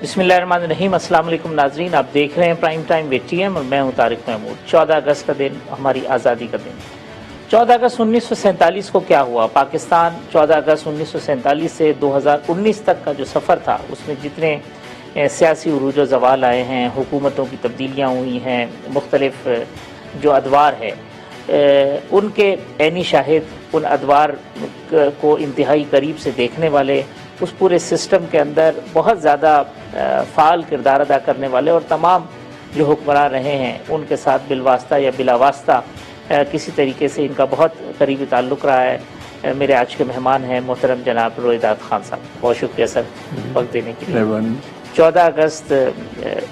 بسم اللہ الرحمن الرحیم. السلام علیکم ناظرین، آپ دیکھ رہے ہیں prime time with T M اور میں ہوں طارق محمود. 14 اگست کا دن ہماری آزادی کا دن. 14 اگست 1947 کو کیا ہوا؟ پاکستان 14 اگست 1947 سے 2019 تک کا جو سفر تھا اس میں جتنے سیاسی عروج و زوال آئے ہیں، حکومتوں کی تبدیلیاں ہوئی ہیں، مختلف جو ادوار ہے ان کے عینی شاہد، ان ادوار کو انتہائی قریب سے دیکھنے والے، اس پورے سسٹم کے اندر بہت زیادہ فعال کردار ادا کرنے والے، اور تمام جو حکمران رہے ہیں ان کے ساتھ بالواسطہ یا بلا واسطہ کسی طریقے سے ان کا بہت قریبی تعلق رہا ہے. میرے آج کے مہمان ہیں محترم جناب رویداد خان صاحب. بہت شکریہ سر وقت دینے کے لیے. 14 اگست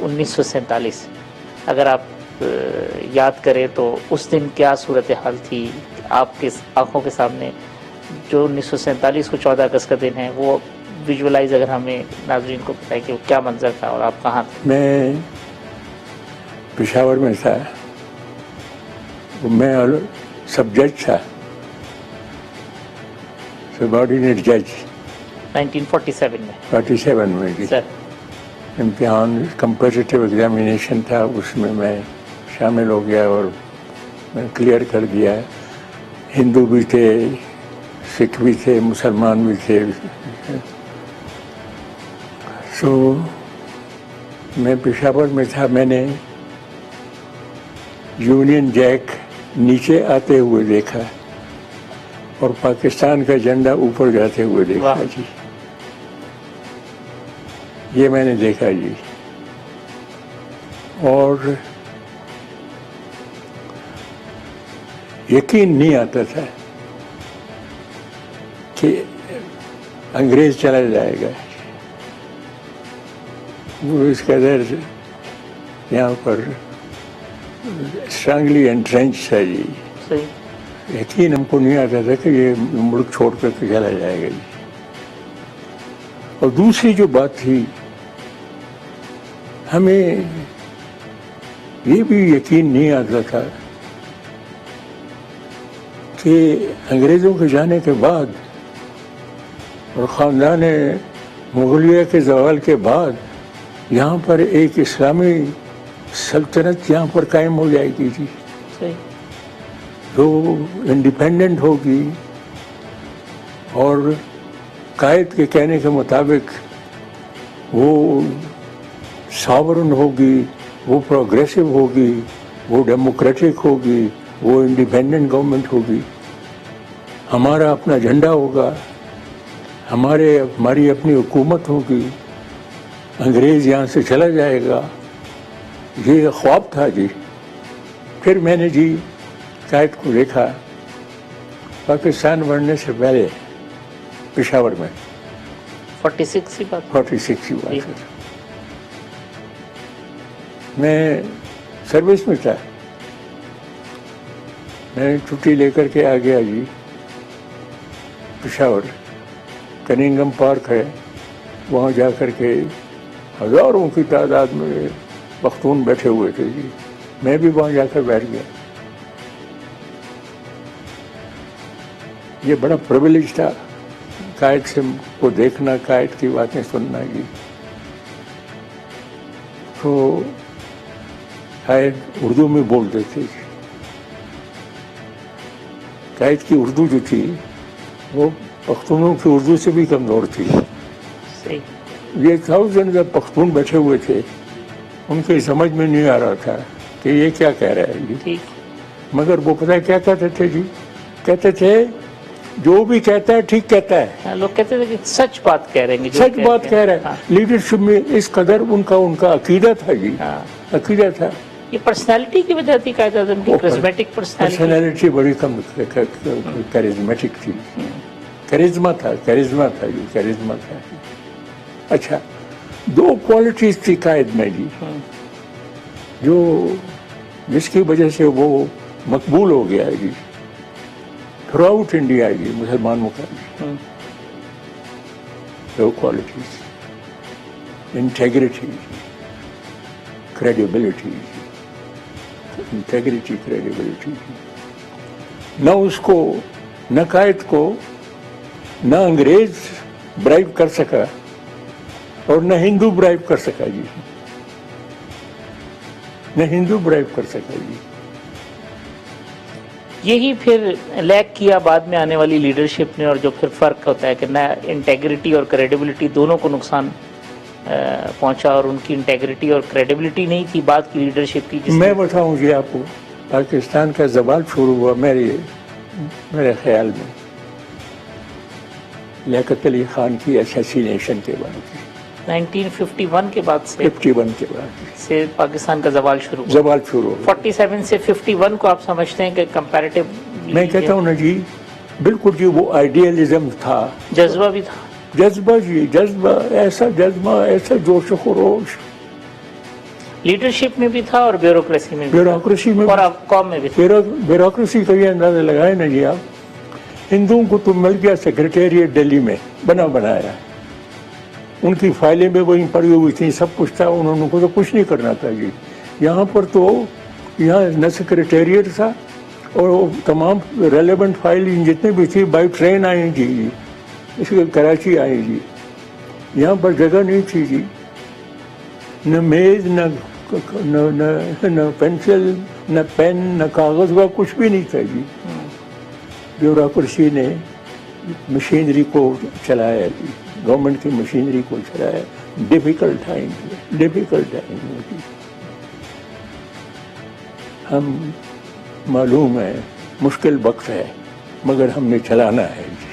1947 اگر آپ یاد کریں تو اس دن کیا صورتحال تھی آپ کے آنکھوں کے سامنے؟ جو 1947 کو 14 اگست کا دن ہے وہ ویژولائز اگر ہمیں ناظرین کو بتائیں کہ وہ کیا منظر تھا اور آپ کہاں تھے؟ میں پشاور میں تھا. میں سب جج تھا، سب آرڈینیٹ جج. 1947 میں 47 میں جی. سر امتحان کمپیٹیٹیو ایگزامینیشن تھا، اس میں میں شامل ہو گیا اور میں کلیئر کر دیا. ہندو بھی تھے، سکھ بھی تھے، مسلمان بھی تھے. سو میں پشاور میں تھا. میں نے یونین جیک نیچے آتے ہوئے دیکھا اور پاکستان کا جھنڈا اوپر جاتے ہوئے دیکھا جی. یہ میں نے دیکھا جی. اور یقین نہیں آتا تھا کہ انگریز چلا جائے گا. وہ اس قدر یہاں پر اسٹرانگلی انٹرینچ ہے جی. صحیح. یقین ہم کو نہیں آتا تھا کہ یہ ملک چھوڑ کر کے چلا جائے گا جی. اور دوسری جو بات تھی، ہمیں یہ بھی یقین نہیں آتا تھا کہ انگریزوں کے جانے کے بعد اور خاندان مغلیہ کے زوال کے بعد یہاں پر ایک اسلامی سلطنت یہاں پر قائم ہو جائے گی جی. صحیح. جو انڈیپینڈنٹ ہوگی اور قائد کے کہنے کے مطابق وہ ساورن ہوگی، وہ پروگریسو ہوگی، وہ ڈیموکریٹک ہوگی، وہ انڈیپینڈنٹ گورنمنٹ ہوگی. ہمارا اپنا جھنڈا ہوگا، ہماری اپنی حکومت ہوگی، انگریز یہاں سے چلا جائے گا. یہ خواب تھا جی. پھر میں نے جی قائد کو دیکھا پاکستان بننے سے پہلے پشاور میں. 46 کی بات 46 کی بات ہے. میں سروس میں تھا. میں چھٹی لے کر کے آ گیا جی پشاور. کننگم پارک ہے، وہاں جا کر کے ہزاروں کی تعداد میں پختون بیٹھے ہوئے تھے جی. میں بھی وہاں جا کر بیٹھ گیا. یہ بڑا پریویلیج تھا قائد سے کو دیکھنا، قائد کی باتیں سننا جی. تو قائد اردو میں بولتے تھے. قائد کی اردو جو تھی وہ پختونوں کی اردو سے بھی کمزور تھی. صحیح. یہ تھاؤزنڈ پختون بیٹھے ہوئے تھے، ان کے سمجھ میں نہیں آ رہا تھا کہ یہ کیا کہہ رہا ہے جی. ٹھیک. مگر وہ پتہ کیا کہتے تھے جی؟ کہتے تھے جو بھی کہتا ہے ٹھیک کہتا ہے. لوگ کہتے تھے کہ سچ بات کہہ رہے ہیں، سچ بات کہہ رہے ہیں. لیڈرشپ میں اس قدر ان کا عقیدہ تھا جی. عقیدہ تھا. یہ پرسنالٹی کی وجہ تھی قائد اعظم کی، کرزمیٹک پرسنالٹی بڑی کم کیریزمیٹک تھی. کیریزما تھا جی، کیریزما تھا. اچھا، دو کوالٹیز تھی قائد میں جی جو جس کی وجہ سے وہ مقبول ہو گیا جی تھرو آؤٹ انڈیا جی مسلمانوں کا جی. دو qualities: integrity, credibility. Integrity, credibility. نہ اس کو، نہ قائد کو، نہ انگریز برائب کر سکا اور نہ ہندو برائب کر سکا جی، نہ ہندو برائب کر سکا جی. یہی پھر لیک کیا بعد میں آنے والی لیڈرشپ نے، اور جو پھر فرق ہوتا ہے کہ نہ انٹیگریٹی اور کریڈیبلٹی دونوں کو نقصان پہنچا، اور ان کی انٹیگریٹی اور کریڈیبلٹی نہیں تھی بعد کی لیڈرشپ کی. میں بتاؤں جی آپ کو، پاکستان کا زوال شروع ہوا میرے خیال میں لیاقت علی خان کی اسیسینیشن کے بعد، 1951 کے بعد 51 کے بعد سے پاکستان کا زوال شروع ہوا. زوال شروع ہوا. 47 سے 51 کو آپ سمجھتے ہیں کہ کمپیریٹیو؟ میں کہتا ہوں نا جی، بالکل جی، وہ آئیڈیالزم تھا، جذبہ بھی تھا، جذبہ جی، جذبہ، ایسا جذبہ، ایسا جوش و خروش، لیڈرشپ میں بھی تھا اور بیوروکریسی میں بھی تھا، بیوروکریسی میں، اور قوم میں بھی تھا. بیوروکریسی کا یہ اندازہ لگائے نا جی آپ، ہندوؤں کو تو مل گیا سیکرٹیریٹ دہلی میں بنایا، ان کی فائلیں بھی وہیں پڑی ہوئی تھیں، سب کچھ تھا، انہوں کو تو کچھ نہیں کرنا تھا جی. یہاں پر تو یہاں نہ سیکرٹیریٹ تھا، اور وہ تمام ریلیونٹ فائل جتنے بھی تھی بائی ٹرین آئیں جی، اس کے کراچی آئیں جی. یہاں پر جگہ نہیں تھی جی، نہ میز، نہ پینسل، نہ پین، نہ کاغذ، کا کچھ بھی نہیں تھا جی. بیوروکریسی نے مشینری کو چلایا جی، گورنمنٹ کی مشینری کو چلایا. ڈیفیکلٹ ٹائم جی، ہم معلوم ہے مشکل وقت ہے، مگر ہم نے چلانا ہے جی.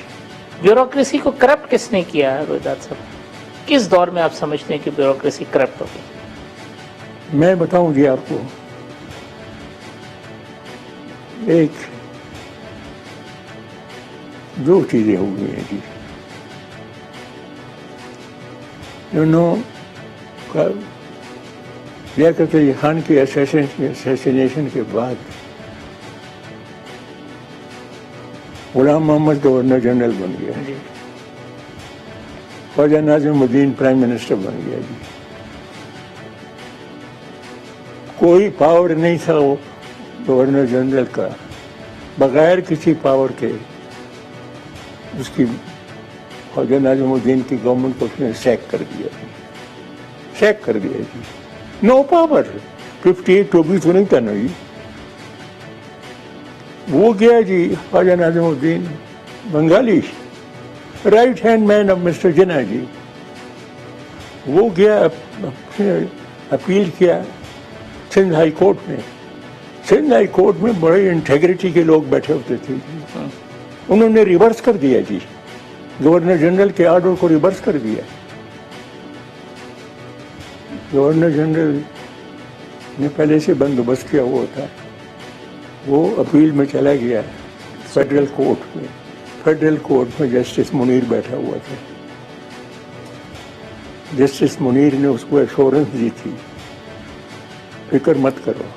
بیوروکریسی کو کرپٹ کس نے کیا ہے روہدات صاحب؟ کس دور میں آپ سمجھتے ہیں کہ بیوروکریسی کرپٹ ہو گئی؟ میں بتاؤں جی آپ کو، ایک دو چیزیں ہو گئی ہیں جی. لیاقت علی خان کی اسیسینیشن کے بعد غلام محمد گورنر جنرل بن گیا جی، خواجہ ناظم الدین پرائم منسٹر بن گیا جی. کوئی پاور نہیں تھا وہ گورنر جنرل کا، بغیر کسی پاور کے اس کی خواجہ ناظم الدین کی گورنمنٹ کو اس نے سیک کر دیا جی، سیک کر دیا جی. No power. 58 تو بھی تو نہیں تھا نا جی. وہ گیا جی Khwaja Nazimuddin, Bengali, right hand man of mister Jinnah ji. وہ گیا، اپیل کیا سندھ ہائی کورٹ میں. سندھ ہائی کورٹ میں بڑے انٹیگریٹی کے لوگ بیٹھے ہوتے تھے جی. انہوں نے ریورس کر دیا جی، گورنر جنرل کے آرڈر کو ریورس کر دیا. گورنر جنرل نے پہلے سے بندوبست کیا ہوا تھا، وہ اپیل میں چلا گیا فیڈرل کورٹ میں. فیڈرل کورٹ میں جسٹس منیر بیٹھا ہوا تھا. جسٹس منیر نے اس کو ایشورنس دی تھی، فکر مت کرو.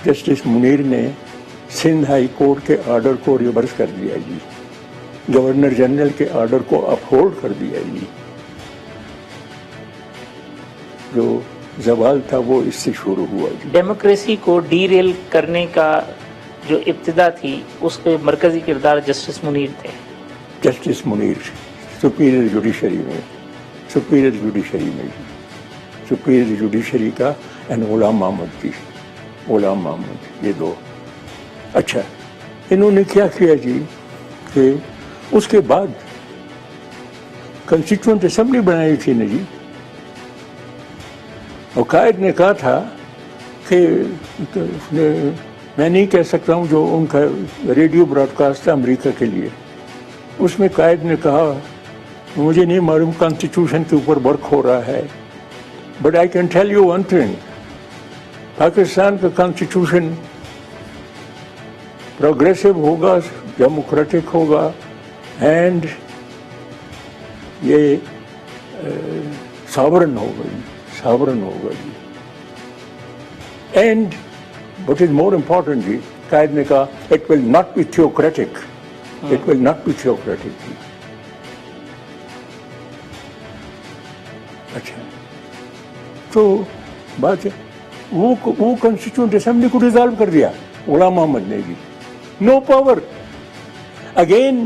جسٹس منیر نے سندھ ہائی کورٹ کے آرڈر کو ریورس کر دیا جی، گورنر جنرل کے آرڈر کو اپہولڈ کر دیا جی. جو زوال تھا وہ اس سے شروع ہوا جی. ڈیموکریسی کو ڈی ریل کرنے کا جو ابتدا تھی، اس کے مرکزی کردار جسٹس منیر تھے. جسٹس منیر سپیریئر جوڈیشری میں سپیریئر جوڈیشری کا، اینڈ غلام محمد جی، غلام محمد، یہ دو. اچھا، انہوں نے کیا کیا جی کہ اس کے بعد کنسٹیٹیوئنٹ اسمبلی بنائی تھی نا جی. اور قائد نے کہا تھا کہ میں نہیں کہہ سکتا ہوں، جو ان کا ریڈیو براڈ کاسٹ تھا امریکہ کے لیے، اس میں قائد نے کہا مجھے نہیں معلوم کانسٹیٹیوشن کے اوپر ورک ہو رہا ہے، but I can tell you one thing, Pakistan کا کانسٹیٹیوشن پروگریسو ہوگا، ڈیموکریٹک ہوگا، اینڈ یہ ساورن ہوگا جی. And what is more important جی، قائد نے کہا it will not be theocratic, جی. اچھا، تو بات ہے وہ کنسٹیٹیوئنٹ اسمبلی کو ڈیزالو کر دیا غلام محمد نے جی. No power. Again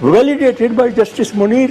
validated by Justice Munir,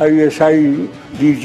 ISI DG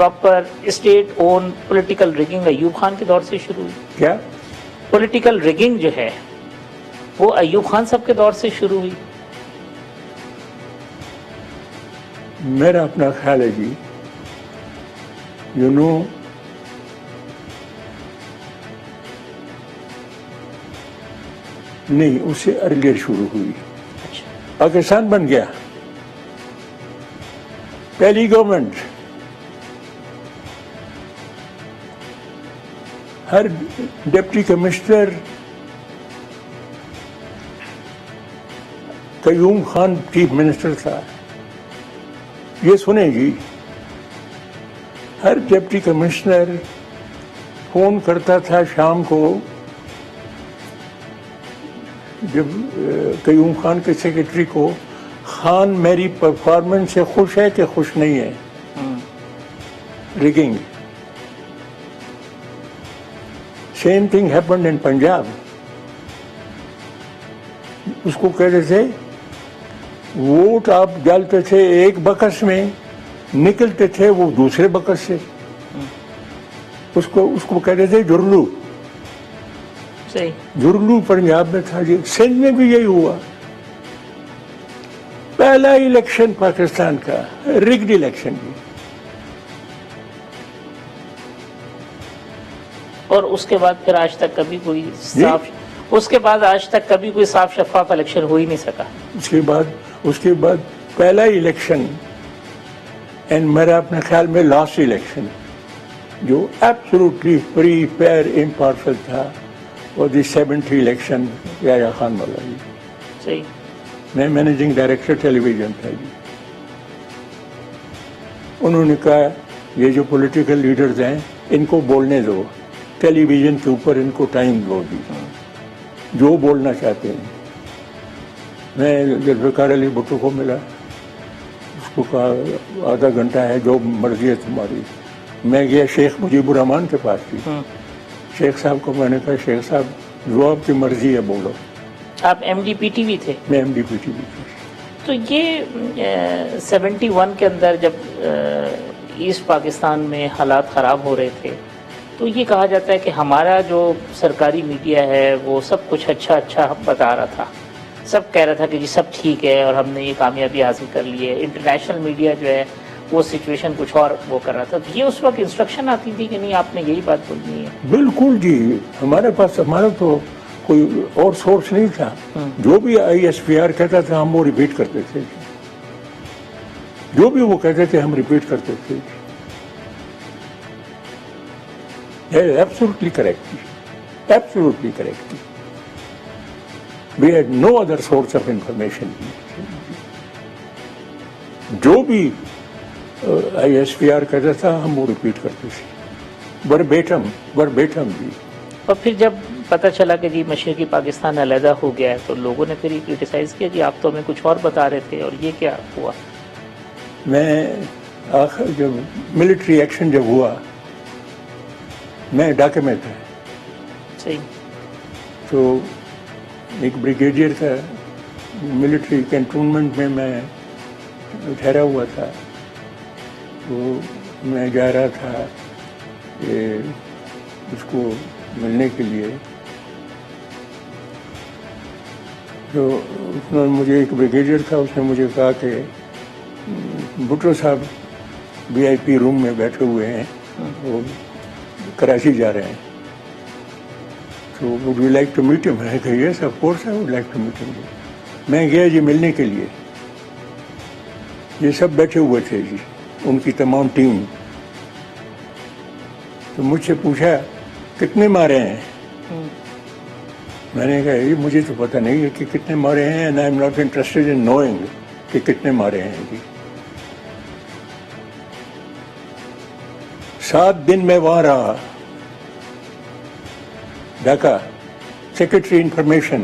proper state-owned political rigging Ayub Khan کے دور سے شروع ہوئی. کیا پولیٹیکل rigging جو ہے وہ ایوب خان صاحب کے دور سے شروع ہوئی. میرا اپنا خیال ہے جی نہیں، اس سے ارلیئر شروع ہوئی. پاکستان بن گیا، پہلی گورنمنٹ ہر ڈپٹی کمشنر قیوم خان چیف منسٹر تھا. یہ سنیں جی، ہر ڈپٹی کمشنر فون کرتا تھا شام کو، جب قیوم خان کے سیکرٹری کو، خان میری پرفارمنس سے خوش ہے کہ خوش نہیں ہے. Rigging. Same thing happened in Punjab. اس کو کہتے تھے ووٹ آپ ڈالتے تھے ایک بکس میں، نکلتے تھے وہ دوسرے بکس سے. اس کو کہتے تھے جرلو. جرلو پنجاب میں تھا جی. سندھ میں بھی یہی ہوا. پہلا الیکشن پاکستان کا رگڈ الیکشن بھی. اور اس کے بعد پھر آج تک کبھی کوئی صاف اس کے بعد آج تک کبھی کوئی صاف شفاف الیکشن ہو ہی نہیں سکا. اس کے بعد پہلا الیکشن اینڈ میرا اپنے خیال میں لاسٹ الیکشن جو ایبسولوٹلی فری فیئر امپارشل تھا وہ دی 70 الیکشن یحییٰ خان والا جی. صحیح. میں مینیجنگ ڈائریکٹر ٹیلی ویژن تھا جی. انہوں نے کہا یہ جو پولیٹیکل لیڈرز ہیں ان کو بولنے دو، ٹیلی ویژن کے اوپر ان کو ٹائم دو جی، جو بولنا چاہتے ہیں. میں ذوالفقار علی بھٹو کو ملا، اس کو کہا آدھا گھنٹہ ہے جو مرضی ہے تمہاری. میں گیا شیخ مجیب الرحمان کے پاس تھی. شیخ صاحب کو میں نے کہا شیخ صاحب جو آپ کی مرضی ہے بولو. آپ M D P T V تھے؟ میں M D P T V تھی. تو یہ 71 کے اندر جب ایسٹ پاکستان میں حالات خراب ہو رہے تھے تو یہ کہا جاتا ہے کہ ہمارا جو سرکاری میڈیا ہے وہ سب کچھ اچھا بتا رہا تھا، سب کہہ رہا تھا کہ جی سب ٹھیک ہے اور ہم نے یہ کامیابی حاصل کر لی ہے. انٹرنیشنل میڈیا جو ہے وہ سچویشن کچھ اور وہ کر رہا تھا. تو یہ اس وقت انسٹرکشن آتی تھی کہ نہیں آپ نے یہی بات بولنی ہے؟ بالکل جی. ہمارا تو کوئی اور سورس نہیں تھا. جو بھی آئی ایس پی آر کہتا تھا ہم وہ ریپیٹ کرتے تھے. جو بھی وہ کہتے تھے ہم ریپیٹ کرتے تھے. Absolutely correct. Absolutely correct. We had no other source of information. جو بھی آئی ایس پی آر کہتا تھا ہم وہ ریپیٹ کرتے تھے وربیٹم بھی. اور پھر جب پتہ چلا کہ جی مشرقی پاکستان علیحدہ ہو گیا ہے تو لوگوں نے پھر یہ کرٹیسائز کیا جی آپ تو ہمیں کچھ اور بتا رہے تھے اور یہ کیا ہوا. میں آخر جب ملٹری ایکشن جب ہوا میں ڈھاکے میں تھا. صحیح. تو ایک بریگیڈیئر تھا ملٹری کنٹونمنٹ میں ٹھہرا ہوا تھا. تو میں جا رہا تھا اس کو ملنے کے لیے. تو اس نے مجھے ایک بریگیڈیئر تھا اس نے مجھے کہا کہ بھٹو صاحب وی آئی پی روم میں بیٹھے ہوئے ہیں وہ کراچی جا رہے ہیں. تو would you like to meet him? میں نے کہا yes of course I would like to meet him. میں گیا جی ملنے کے لیے. یہ سب بیٹھے ہوئے تھے جی ان کی تمام ٹیم. تو مجھ سے پوچھا کتنے مارے ہیں؟ میں نے کہا یہ مجھے تو پتہ نہیں ہے کہ کتنے مارے ہیں and I am not interested in knowing کہ کتنے مارے ہیں جی. 7 دن میں وہاں رہا ڈھاکہ سیکرٹری انفارمیشن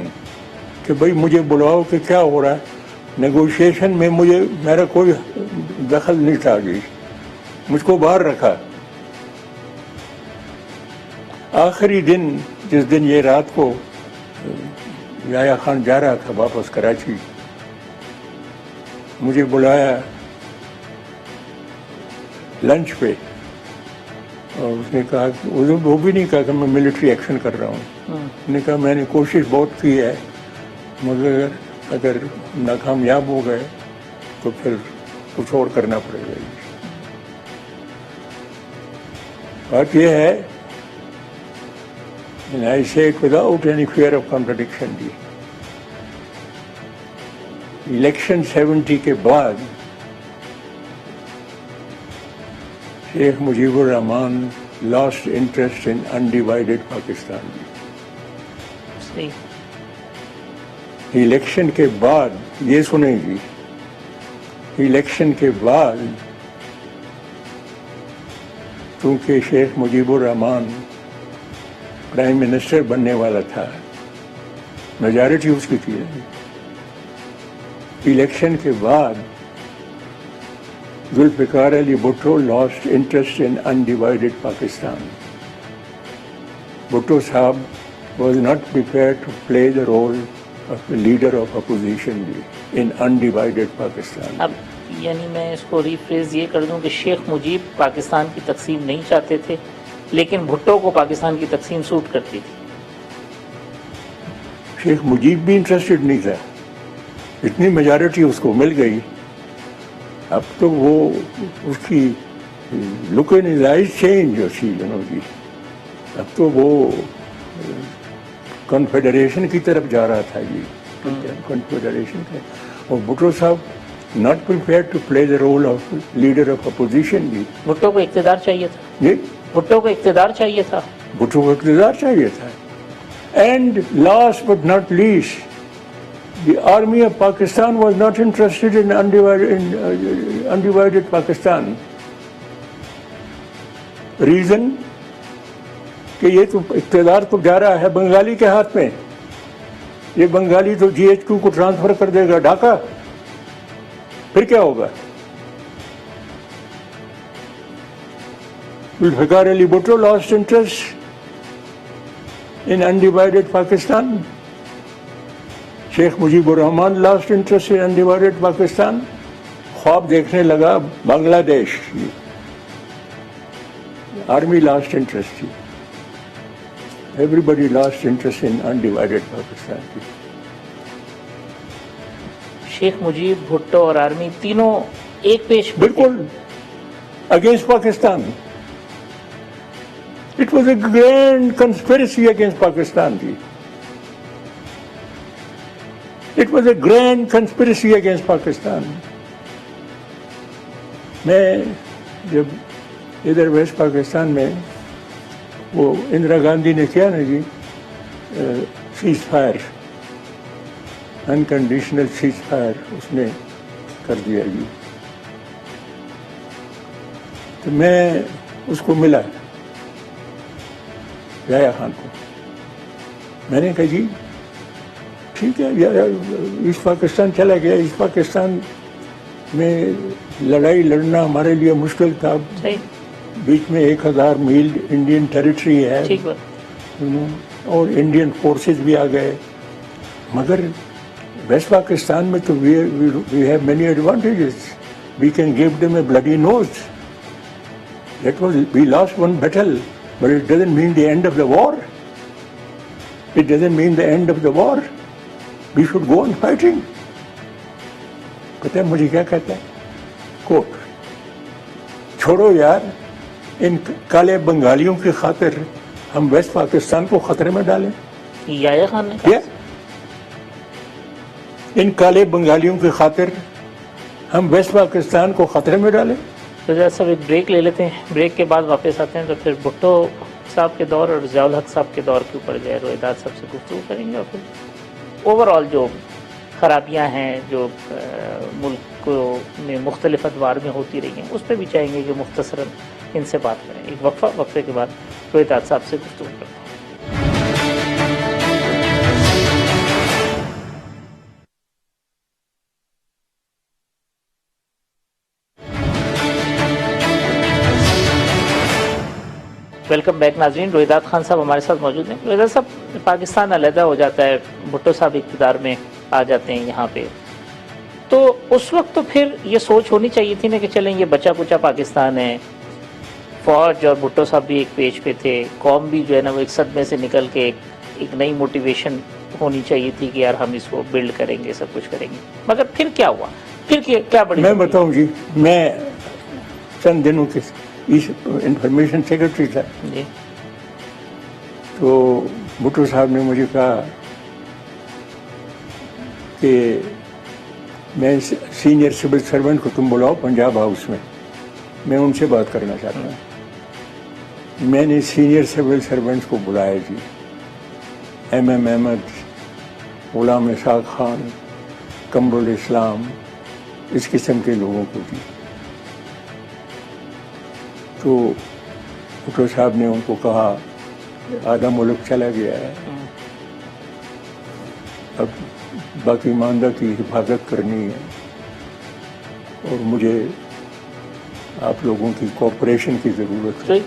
کہ بھائی مجھے بلاؤ کہ کیا ہو رہا ہے. نیگوشیشن میں میرا کوئی دخل نہیں تھا جی. مجھ کو باہر رکھا. آخری دن جس دن یہ رات کو یحییٰ خان جا رہا تھا واپس کراچی مجھے بلایا لنچ پہ اور اس نے کہا کہ وہ بھی نہیں کہا کہ میں ملٹری ایکشن کر رہا ہوں. اس نے کہا میں نے کوشش بہت کی ہے مگر اگر ناکامیاب ہو گئے تو پھر کچھ اور کرنا پڑے گا. بات یہ ہے and I say it without any fear of contradiction. Election 70 کے بعد Sheikh Mujib ur Rahman lost interest in undivided Pakistan. Election کے بعد یہ سنیں گی الیکشن کے بعد چونکہ شیخ مجیب الرحمان پرائم منسٹر بننے والا تھا میجارٹی اس کی تھی. الیکشن کے بعد Zulfikar Ali Bhutto lost interest in undivided Pakistan. Bhutto صاحب was not prepared to play the role of the leader of opposition in undivided Pakistan. اب یعنی میں اس کو ریفریز یہ کر دوں کہ شیخ مجیب پاکستان کی تقسیم نہیں چاہتے تھے لیکن بھٹو کو پاکستان کی تقسیم سوٹ کرتی تھی. شیخ مجیب بھی انٹرسٹڈ نہیں تھا. اتنی میجارٹی اس کو مل گئی اب تو وہ اس کی لک ان ہز آئز چینج ہوتی جی. اب تو وہ کنفیڈریشن کی طرف جا رہا تھا جی. کنفیڈریشن کا اور بھٹو صاحب not prepared to play the role of leader of opposition جی. بھٹو کو اقتدار چاہیے تھا. جی بھٹو کو اقتدار چاہیے تھا. بھٹو کو اقتدار چاہیے تھا. And last but not least the army of Pakistan was not interested in undivided Pakistan. Reason کہ یہ تو اقتدار تو جا رہا ہے بنگالی کے ہاتھ میں. یہ بنگالی تو GHQ کو ٹرانسفر کر دے گا ڈھاکہ. پھر کیا ہوگا؟ Zulfiqar Ali Bhutto lost interest in undivided Pakistan. Sheikh Mujib ur Rahman lost interest in undivided Pakistan. خواب دیکھنے لگا Bangladesh. Army lost interest تھی. Everybody lost interest in undivided Pakistan کی. شیخ مجیب بھٹو اور آرمی تینوں ایک پیش پر تھے. بالکل against Pakistan. It was a grand conspiracy against Pakistan کی. It was a grand conspiracy against Pakistan. میں جب ادھر ویسٹ پاکستان میں وہ اندرا گاندھی نے کیا نا جی ceasefire unconditional ceasefire اس نے کر دیا جی. تو میں اس کو ملا یحییٰ خان کو. میں نے کہا جی ٹھیک ہے ایسٹ پاکستان چلا گیا. ایسٹ پاکستان میں لڑائی لڑنا ہمارے لیے مشکل تھا. بیچ میں 1000 میل انڈین ٹیریٹری ہے اور انڈین فورسز بھی آ گئے. مگر ویسٹ پاکستان میں تو we have many advantages. We can give them a bloody nose. We lost one battle but it doesn't mean the end of the war. It doesn't mean the end of the war. We should go on fighting. پتہ ہے مجھے کیا کہتا ہے کوٹ چھوڑو یار ان کالے بنگالیوں کی خاطر ہم ویسٹ پاکستان کو خطرے میں ڈالیں. یحییٰ خان نے کہا ان کالے بنگالیوں کی خاطر ہم ویسٹ پاکستان کو خطرے میں ڈالیں. تو صاحب ایک بریک لے لیتے ہیں. بریک کے بعد واپس آتے ہیں تو پھر بھٹو صاحب کے دور اور ضیاء الحق صاحب کے دور کے اوپر گئے رویداد صاحب سے گفتگو کریں گے اور پھر اوور آل جو خرابیاں ہیں جو ملک میں مختلف ادوار میں ہوتی رہی ہیں اس پہ بھی چاہیں گے کہ مختصراً ان سے بات کریں. ایک وقفے کے بعد رویداد صاحب سے گفتگو کرتے ہیں. ویلکم بیک ناظرین. رویداد خان صاحب ہمارے ساتھ موجود ہیں. رویداد صاحب پاکستان علیحدہ ہو جاتا ہے, بھٹو صاحب اقتدار میں آ جاتے ہیں یہاں پہ, تو اس وقت تو پھر یہ سوچ ہونی چاہیے تھی نا کہ چلیں یہ بچا کچا پاکستان ہے, فوج اور بھٹو صاحب بھی ایک پیج پہ تھے, قوم بھی جو ہے نا وہ ایک صدمے سے نکل کے ایک نئی موٹیویشن ہونی چاہیے تھی کہ یار ہم اس کو بلڈ کریں گے, سب کچھ کریں گے. مگر پھر کیا ہوا, پھر کیا بڑی میں بتاؤں جی, میں چند دنوں کے انفارمیشن سیکرٹری تھا, جی تو بھٹو صاحب نے مجھے کہا کہ میں سینئر سول سرونٹ کو تم بلاؤ پنجاب ہاؤس میں ان سے بات کرنا چاہتا ہوں. میں نے سینئر سول سرونٹس کو بلایا جی, ایم احمد, غلام اسحاق خان, قمر الاسلام, اس قسم کے لوگوں کو جی. تو بھٹو صاحب نے ان کو کہا آدھا ملک چلا گیا ہے, اب باقی ماندہ کی حفاظت کرنی ہے اور مجھے آپ لوگوں کی کوآپریشن کی ضرورت ہے.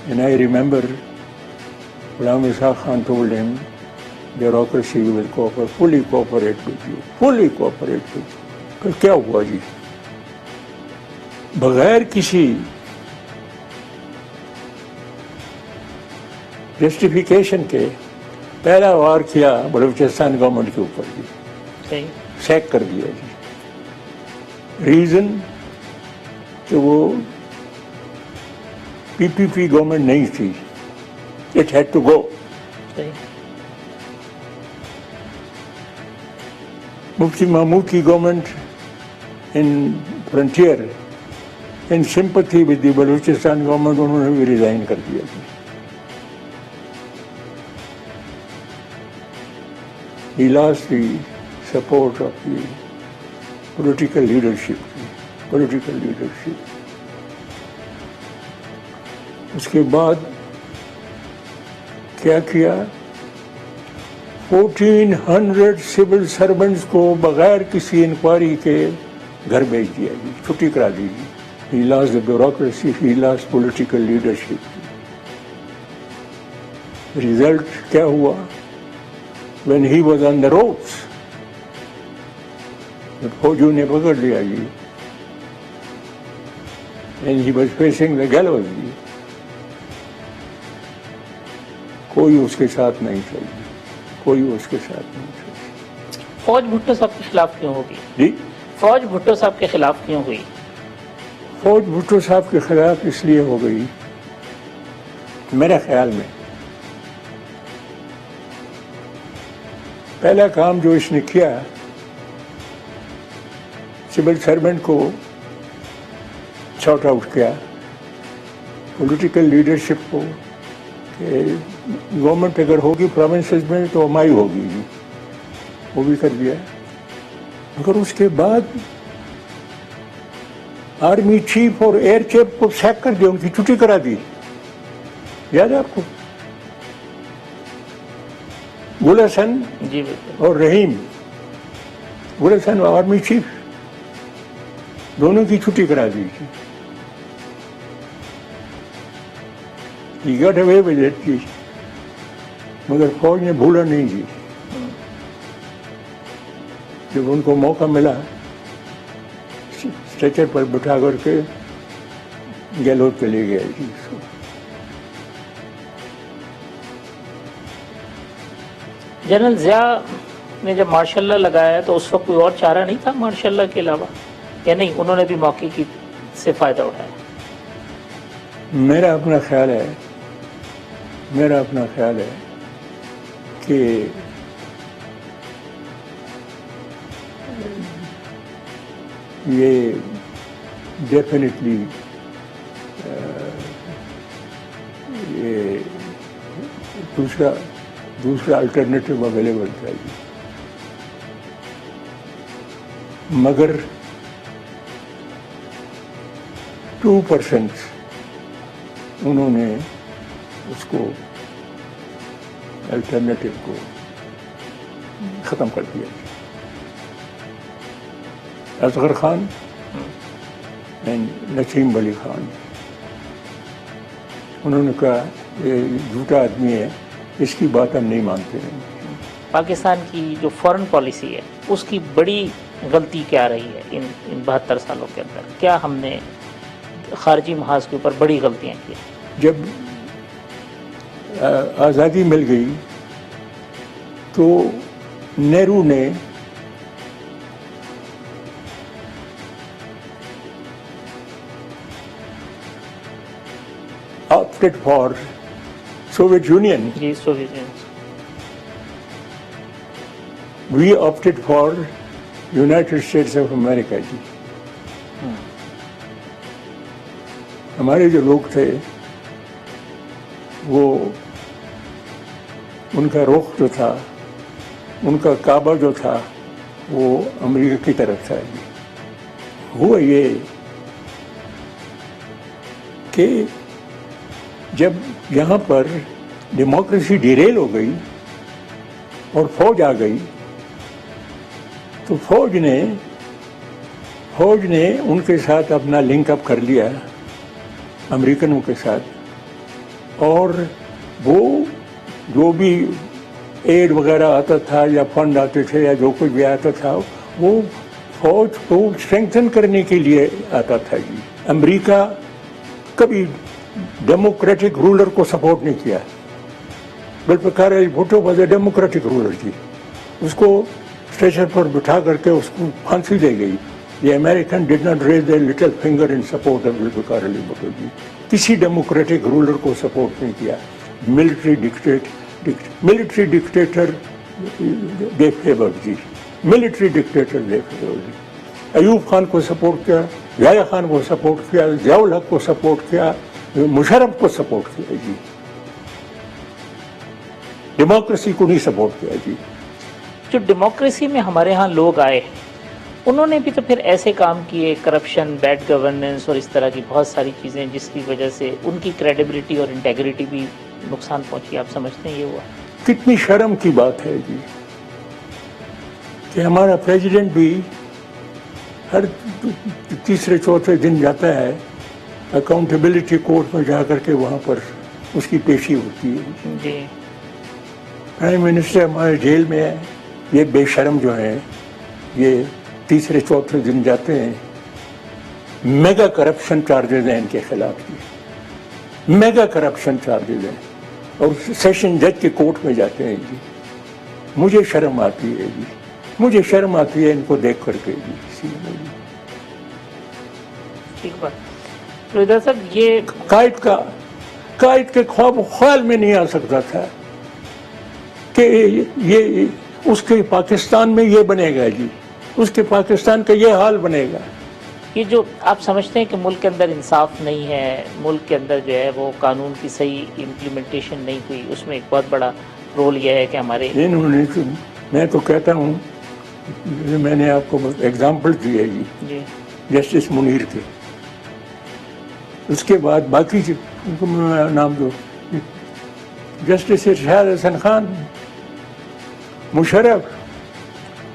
And I remember Ghulam Ishaq Khan told him, bureaucracy will fully cooperate with you, fully cooperate with you. پھر کیا ہوا جی, بغیر کسی جسٹیفیکیشن کے پہلا وار کیا بلوچستان گورنمنٹ کے اوپر جی, سیک کر دیا جی. ریزن کہ وہ پی پی پی گورنمنٹ نہیں تھی, اٹ ہیڈ ٹو گو. مفتی محمود کی government in frontier in sympathy with the Balochistan government, انہوں نے بھی ریزائن کر دیا تھا. He lost the support of the political leadership. اس کے بعد کیا کیا, 1400 سول سرونٹس کو بغیر کسی انکوائری کے گھر بھیج دیا جی, چھٹی کرا دی جی. He lost the bureaucracy, he lost political leadership. Result کیا ہوا, when he was on the ropes, فوجیوں نے پکڑ لیا جی, and he was facing the gallows جی. کوئی اس کے ساتھ نہیں تھا جی, کوئی اس کے ساتھ نہیں تھا. فوج بھٹو صاحب کے خلاف کیوں ہوگی جی, فوج بھٹو صاحب کے خلاف کیوں ہوئی؟ فوج بھٹو صاحب کے خلاف اس لیے ہو گئی میرے خیال میں, پہلا کام جو اس نے کیا, سول سرونٹ کو شارٹ آؤٹ کیا, پولیٹیکل لیڈرشپ کو کہ گورنمنٹ اگر ہوگی پروونسز میں تو ہماری ہوگی جی, وہ بھی کر دیا. مگر اس کے بعد آرمی چیف اور ایئر چیف کو سیک کر دیا, ان کی چھٹی کرا دی. یاد ہے آپ کو, گل حسن جی اور رحیم, گل حسن آرمی چیف, دونوں کی چھٹی کرا دی تھی. He got away with it جی, مگر فوج نے بھولا نہیں جی. جب ان کو موقع ملا اسٹریچر پر بٹھا کر کے گیلوٹ پہ لے گیا جی. جنرل ضیاء نے جب مارشاء اللہ لگایا تو اس وقت کوئی اور چارہ نہیں تھا مارشاء اللہ کے علاوہ, یا نہیں انہوں نے بھی موقع سے فائدہ اٹھایا؟ میرا اپنا خیال ہے کہ یہ ڈیفینیٹلی یہ دوسرا الٹرنیٹو اویلیبل تھا جی, مگر 2% انہوں نے اس کو الٹرنیٹو کو ختم کر دیا. اصغر خان اینڈ نسیم علی خان, انہوں نے کہا یہ جھوٹا آدمی ہے, اس کی بات ہم نہیں مانتے ہیں. پاکستان کی جو فورن پالیسی ہے اس کی بڑی غلطی کیا رہی ہے ان 72 سالوں کے اندر؟ کیا ہم نے خارجی محاذ کے اوپر بڑی غلطیاں کی. جب آزادی مل گئی تو نہرو نے opted for Soviet Union. جی Soviet Union. We opted for United States of America جی. ہمارے جو لوگ تھے وہ ان کا رخ جو تھا، ان کا کعبہ جو تھا وہ امریکہ کی طرف تھا جی. ہوا یہ کہ جب یہاں پر ڈیموکریسی ڈیریل ہو گئی اور فوج آ گئی تو فوج نے ان کے ساتھ اپنا لنک اپ کر لیا امریکنوں کے ساتھ، اور وہ جو بھی ایڈ وغیرہ آتا تھا یا فنڈ آتے تھے یا جو کچھ بھی آتا تھا وہ فوج کو اسٹرینگتھن کرنے کے لیے آتا تھا جی. امریکہ کبھی ڈیموکریٹک رولر کو سپورٹ نہیں کیا. Zulfikar Ali Bhutto was a democratic ruler جی. اس کو اسٹیشن پر بٹھا کر کے اس کو پھانسی دے گئی. The American did not raise their little finger in support of بلبکار Ali Bhutto جی. کسی ڈیموکریٹک رولر کو سپورٹ نہیں کیا. ملٹری ڈکٹیٹر دے فیور جی. ملٹری ڈکٹیٹر دے فیور جی. ایوب خان کو سپورٹ کیا، یحییٰ خان کو سپورٹ کیا، ضیاء الحق کو سپورٹ کیا، مشرف کو سپورٹ کیا جی. ڈیموکریسی کو نہیں سپورٹ کیا جی. جو ڈیموکریسی میں ہمارے ہاں لوگ آئے انہوں نے بھی تو پھر ایسے کام کیے، کرپشن، بیڈ گورننس اور اس طرح کی بہت ساری چیزیں جس کی وجہ سے ان کی کریڈیبلٹی اور انٹیگریٹی بھی نقصان پہنچی. آپ سمجھتے ہیں یہ ہوا؟ کتنی شرم کی بات ہے جی کہ ہمارا پریزیڈنٹ بھی ہر تیسرے چوتھے دن جاتا ہے اکاؤنٹیبلٹی کورٹ میں جا کر کے وہاں پر اس کی پیشی ہوتی ہے جی. پرائم منسٹر ہمارے جیل میں ہے. یہ بے شرم جو ہیں یہ تیسرے چوتھے دن جاتے ہیں. میگا کرپشن چارجز ہیں ان کے خلاف جی. میگا کرپشن چارجز ہیں اور سیشن جج کے کورٹ میں جاتے ہیں جی. مجھے شرم آتی ہے جی. مجھے شرم آتی ہے ان کو دیکھ کر کے جی. ٹھیک بات. رضا صاحب یہ قائد کے خواب و خیال میں نہیں آ سکتا تھا کہ یہ اس کے پاکستان میں یہ بنے گا جی. اس کے پاکستان کا یہ حال بنے گا. یہ جو آپ سمجھتے ہیں کہ ملک کے اندر انصاف نہیں ہے، ملک کے اندر جو ہے وہ قانون کی صحیح امپلیمنٹیشن نہیں ہوئی، اس میں ایک بہت بڑا رول یہ ہے کہ ہمارے انہوں نے، میں تو کہتا ہوں، میں نے آپ کو ایگزامپل دی ہے جی جسٹس منیر کے. اس کے بعد باقی نام دو، جسٹس ارشاد حسن خان، مشرف،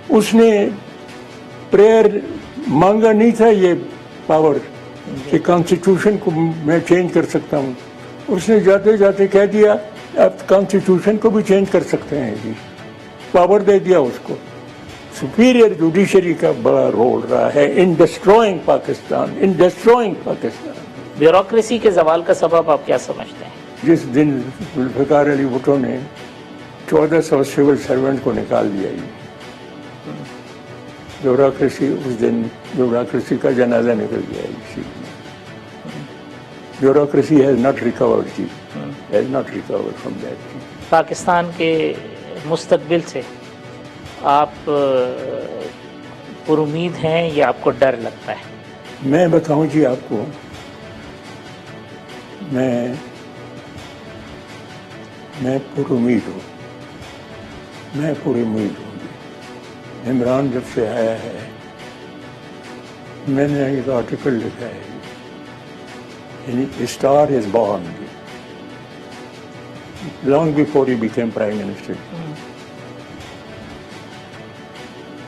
اس نے پریئر مانگا نہیں تھا یہ پاور کہ کانسٹیٹیوشن کو میں چینج کر سکتا ہوں. اس نے جاتے جاتے کہہ دیا آپ کانسٹیٹیوشن کو بھی چینج کر سکتے ہیں جی. پاور دے دیا اس کو. سپیریئر جوڈیشری کا بڑا رول رہا ہے ان ڈسٹروئنگ پاکستان، ان ڈسٹروئنگ پاکستان. بیوروکریسی کے زوال کا سبب آپ کیا سمجھتے ہیں؟ جس دن ذوالفقار علی بھٹو نے 1400 سول سرونٹ کو نکال دیا جی. بیوروکریسی، اس دن بیوروکریسی کا جنازہ نکل گیا جی. بیوروکریسی ہیز ناٹ ریکورڈ جی، has not recovered from that جی. پاکستان کے مستقبل سے آپ پر امید ہیں یا آپ کو ڈر لگتا ہے؟ میں بتاؤں جی آپ کو، میں پر امید ہوں. میں پر امید ہوں جی. عمران جب سے آیا ہے، میں نے ایک آرٹیکل لکھا ہے یعنی اسٹار از بورن جی، long before he became prime minister.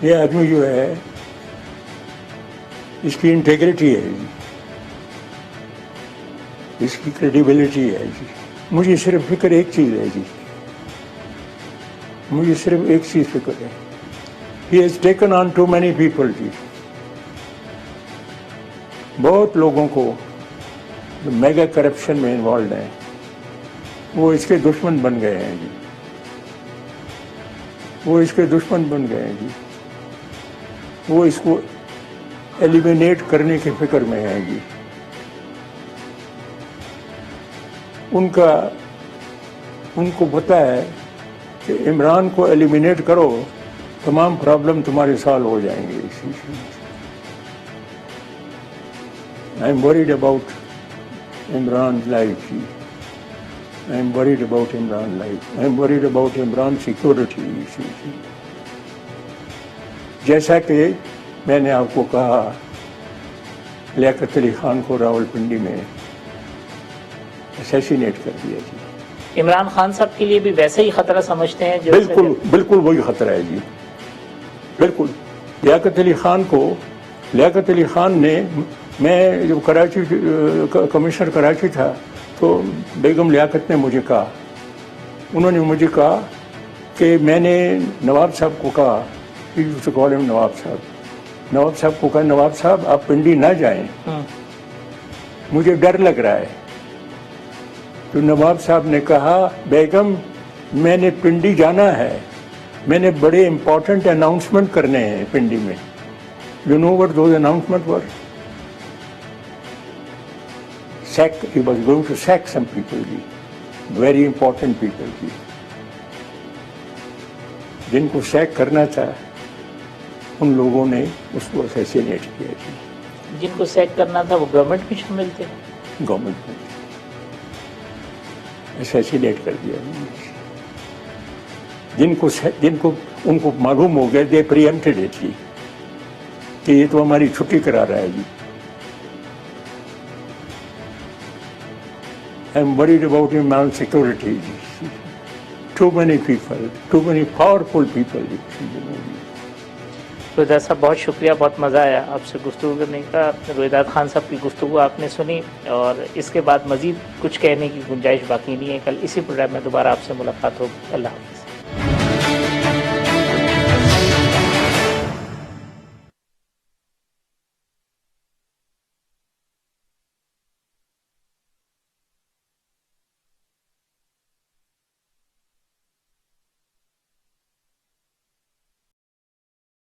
یہ آدمی جو ہے اس کی انٹیگریٹی ہے جی، اس کی کریڈیبلٹی ہے جی. مجھے صرف فکر ایک چیز ہے جی، مجھے صرف ایک چیز فکر ہے. He has taken on too many people جی. بہت لوگوں کو میگا کرپشن میں انوالوڈ ہیں وہ اس کے دشمن بن گئے ہیں جی، وہ اس کے دشمن بن گئے ہیں جی، وہ اس کو ایلیمینیٹ کرنے کی فکر میں ہیں جی۔ ان کو پتہ ہے کہ عمران کو ایلیمینیٹ کرو تمام پرابلم تمہارے سالو ہو جائیں گے اسی سے۔ I am worried about Imran life جی، I am worried about Imran life, I am worried about Imran security اسی سے۔ جیسا کہ میں نے آپ کو کہا لیاقت علی خان کو راول پنڈی میں اسیسینیٹ کر دیا جی۔ عمران خان صاحب کے لیے بھی ویسا ہی خطرہ سمجھتے ہیں جو بالکل وہی خطرہ ہے جی، بالکل۔ لیاقت علی خان نے، میں جب کراچی کمشنر کراچی تھا تو بیگم لیاقت نے مجھے کہا، انہوں نے مجھے کہا کہ میں نے نواب صاحب کو کہا، نواب صاحب کو کہا نواب صاحب آپ پنڈی نہ جائیں، مجھے ڈر لگ رہا ہے۔ تو نواب صاحب نے کہا بیگم میں نے پنڈی جانا ہے، میں نے بڑے امپورٹنٹ اناؤنسمنٹ کرنے ہیں پنڈی میں۔ You know what those announcement were? He was going to sack some people جی، very important people جی، جن کو سیک کرنا تھا ان لوگوں نے اس کو اسیسینیٹ کیا جی۔ جن کو سیک کرنا تھا وہ گورنمنٹ میں شامل تھے، گورنمنٹ نے اسیسینیٹ کر دیا جن کو ان کو معلوم ہو گیا، دے پریمپٹڈ اٹ جی کہ یہ تو ہماری چھٹی کرا رہا ہے جی۔ I am worried about Imran security جی، too many people, too many powerful people جی۔ روہیدات صاحب بہت شکریہ، بہت مزہ آیا آپ سے گفتگو کرنے کا۔ روہیدات خان صاحب کی گفتگو آپ نے سنی اور اس کے بعد مزید کچھ کہنے کی گنجائش باقی نہیں ہے۔ کل اسی پروگرام میں دوبارہ آپ سے ملاقات ہوگی۔ اللہ حافظ۔